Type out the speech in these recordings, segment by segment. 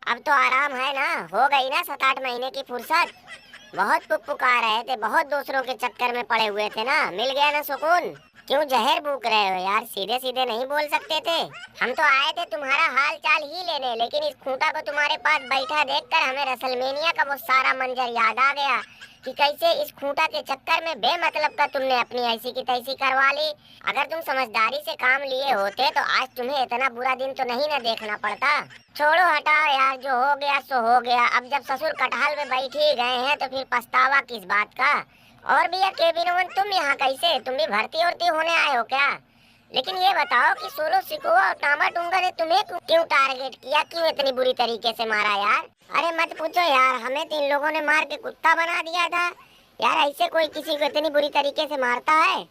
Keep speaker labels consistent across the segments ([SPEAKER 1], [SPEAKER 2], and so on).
[SPEAKER 1] अब तो आराम है ना, हो गई ना 7-8 महीने की फुर्सत। बहुत पुकार रहे थे, बहुत दूसरों के चक्कर में पड़े हुए थे ना, मिल गया ना सुकून। क्यों जहर फूक रहे हो यार, सीधे सीधे नहीं बोल सकते थे? हम तो आए थे तुम्हारा हाल चाल ही लेने, लेकिन इस खूंटा को तुम्हारे पास बैठा देखकर हमें रसलमेनिया का वो सारा मंजर याद आ गया कि कैसे इस खूंटा के चक्कर में बेमतलब का तुमने अपनी ऐसी की तैसी करवा ली। अगर तुम समझदारी से काम लिए होते तो आज तुम्हें इतना बुरा दिन तो नहीं ना देखना पड़ता। छोड़ो हटाओ यार, जो हो गया सो हो गया। अब जब ससुर कटहल में बैठ ही गए हैं तो फिर पछतावा किस बात का। और भैया केविन ओवन, तुम यहाँ कैसे? तुम भी भर्ती उर्ती होने आए हो क्या? लेकिन ये बताओ कि सोलो सिकोआ और टामा टूंगा ने तुम्हें क्यों टारगेट किया, क्यों इतनी बुरी तरीके से मारा यार? अरे मत पूछो यार, हमें तो इन लोगों ने मार के कुत्ता बना दिया था यार। ऐसे कोई किसी को इतनी बुरी तरीके से मारता है?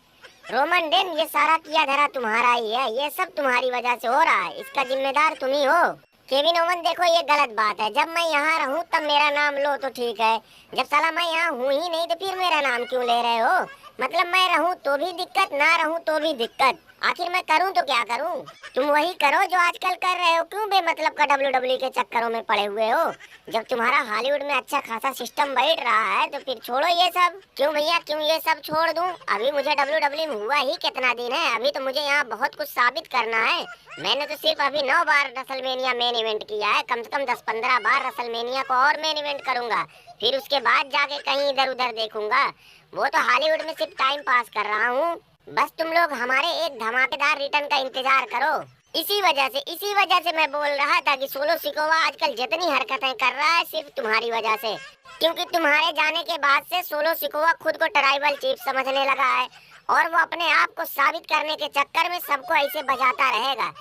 [SPEAKER 1] रोमन डेन, ये सारा किया धरा तुम्हारा ही है, ये सब तुम्हारी वजह से हो रहा है, इसका जिम्मेदार तुम ही हो। केविन ओवन देखो, ये गलत बात है। जब मैं यहाँ रहूँ तब मेरा नाम लो तो ठीक है, जब साला मैं यहाँ हूँ ही नहीं तो फिर मेरा नाम क्यों ले रहे हो? मतलब मैं रहूँ तो भी दिक्कत, ना रहूँ तो भी दिक्कत। आखिर मैं करूँ तो क्या करूँ? तुम वही करो जो आजकल कर रहे हो। क्यों बेमतलब का WWE के चक्करों में पड़े हुए हो? जब तुम्हारा हॉलीवुड में अच्छा खासा सिस्टम बैठ रहा है तो फिर छोड़ो ये सब। क्यों भैया, क्यों ये सब छोड़ दूं? अभी मुझे WWE में हुआ ही कितना दिन है, अभी तो मुझे यहाँ बहुत कुछ साबित करना है। मैंने तो सिर्फ अभी 9 बार रसलमेनिया मेन इवेंट किया है, कम से कम 10-15 बार रसलमेनिया को और मेन इवेंट करूंगा, फिर उसके बाद जाके कहीं इधर उधर देखूंगा। वो तो हॉलीवुड में सिर्फ टाइम पास कर रहा हूँ। बस तुम लोग हमारे एक धमाकेदार रिटर्न का इंतजार करो। इसी वजह से मैं बोल रहा था कि सोलो सिकोवा आजकल जितनी हरकतें कर रहा है सिर्फ तुम्हारी वजह से। क्योंकि तुम्हारे जाने के बाद से सोलो सिकोवा खुद को ट्राइबल चीफ समझने लगा है और वो अपने आप को साबित करने के चक्कर में सबको ऐसे बजाता रहेगा।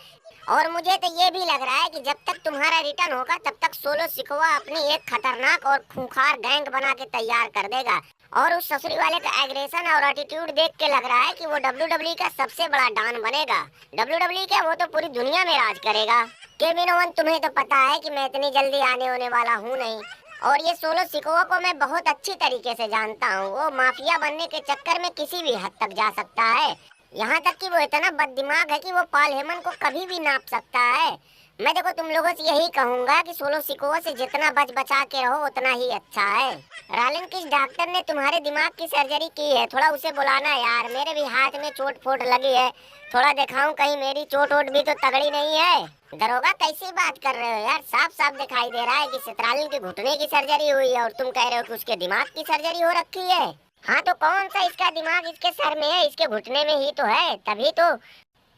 [SPEAKER 1] और मुझे तो ये भी लग रहा है कि जब तक तुम्हारा रिटर्न होगा तब तक सोलो सिकोवा अपनी एक खतरनाक और खूंखार गैंग बना के तैयार कर देगा। और उस ससुरी वाले का एग्रेशन और एटीट्यूड देख के लग रहा है कि वो WWE का सबसे बड़ा डॉन बनेगा। WWE क्या, वो तो पूरी दुनिया में राज करेगा। केविन ओवन, तुम्हें तो पता है कि मैं इतनी जल्दी आने होने वाला हूँ नहीं, और ये सोलो सिकोवा को मैं बहुत अच्छी तरीके से जानता हूँ। वो माफिया बनने के चक्कर में किसी भी हद तक जा सकता है, यहाँ तक कि वो इतना बददिमाग है कि वो पॉल हेमन को कभी भी नाप सकता है। मैं देखो तुम लोगों से यही कहूंगा कि सोलो सिकोवा से जितना बच बचा के रहो उतना ही अच्छा है। रालिन, किस डॉक्टर ने तुम्हारे दिमाग की सर्जरी की है? थोड़ा उसे बुलाना यार, मेरे भी हाथ में चोट फोट लगी है, थोड़ा दिखाऊं कहीं मेरी चोट वोट भी तो तगड़ी नहीं है। दरोगा, कैसी बात कर रहे हो यार? साफ साफ दिखाई दे रहा है कि सित्रालिन के घुटने की सर्जरी हुई है और तुम कह रहे हो कि उसके दिमाग की सर्जरी हो रखी है। हाँ तो कौन सा इसका दिमाग इसके सर में है? इसके घुटने में ही तो है, तभी तो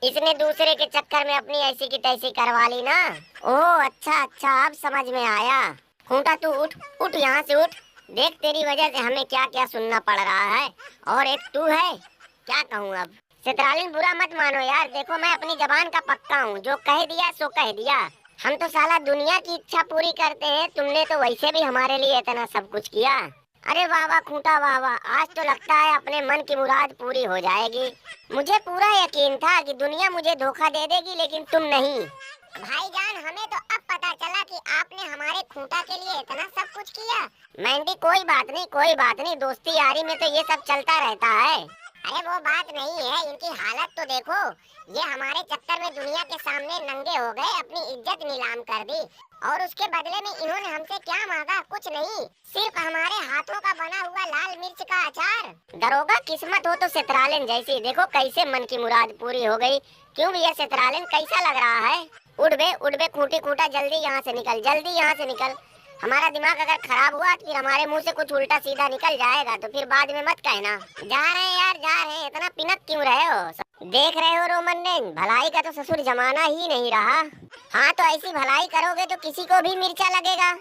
[SPEAKER 1] इसने दूसरे के चक्कर में अपनी ऐसी की तैसी करवा ली ना। ओह अच्छा अच्छा, अब समझ में आया। खूंटा तू उठ उठ, यहाँ से उठ। देख तेरी वजह से हमें क्या क्या सुनना पड़ रहा है, और एक तू है, क्या कहूँ अब। सित्रालिन, बुरा मत मानो यार, देखो मैं अपनी जबान का पक्का हूँ, जो कह दिया सो कह दिया। हम तो साला दुनिया की इच्छा पूरी करते हैं, तुमने तो वैसे भी हमारे लिए इतना सब कुछ किया। अरे वाह वाह खूंटा, वाह वाह, आज तो लगता है अपने मन की मुराद पूरी हो जाएगी। मुझे पूरा यकीन था कि दुनिया मुझे धोखा दे देगी, लेकिन तुम नहीं। भाईजान, हमें तो अब पता चला कि आपने हमारे खूंटा के लिए इतना सब कुछ किया। मैंडी, कोई बात नहीं कोई बात नहीं, दोस्ती यारी में तो ये सब चलता रहता है। अरे वो बात नहीं है, इनकी हालत तो देखो। ये हमारे चक्कर में दुनिया के सामने नंगे हो गए, अपनी इज्जत नीलाम कर दी, और उसके बदले में इन्होंने हमसे क्या मांगा? कुछ नहीं, सिर्फ हमारे हाथों का बना हुआ लाल मिर्च का अचार। दरोगा, किस्मत हो तो सित्रालिन जैसी, देखो कैसे मन की मुराद पूरी हो गई। क्यों भैया सित्रालिन, कैसा लग रहा है? उठ बे खूंटी खूंटा, जल्दी यहाँ से निकल, जल्दी यहाँ से निकल। हमारा दिमाग अगर खराब हुआ तो फिर हमारे मुंह से कुछ उल्टा सीधा निकल जाएगा, तो फिर बाद में मत कहना। जा रहे हैं यार, जा रहे हैं, इतना पिनक क्यों रहे हो? देख रहे हो रोमन ने, भलाई का तो ससुर जमाना ही नहीं रहा। हाँ तो ऐसी भलाई करोगे तो किसी को भी मिर्चा लगेगा।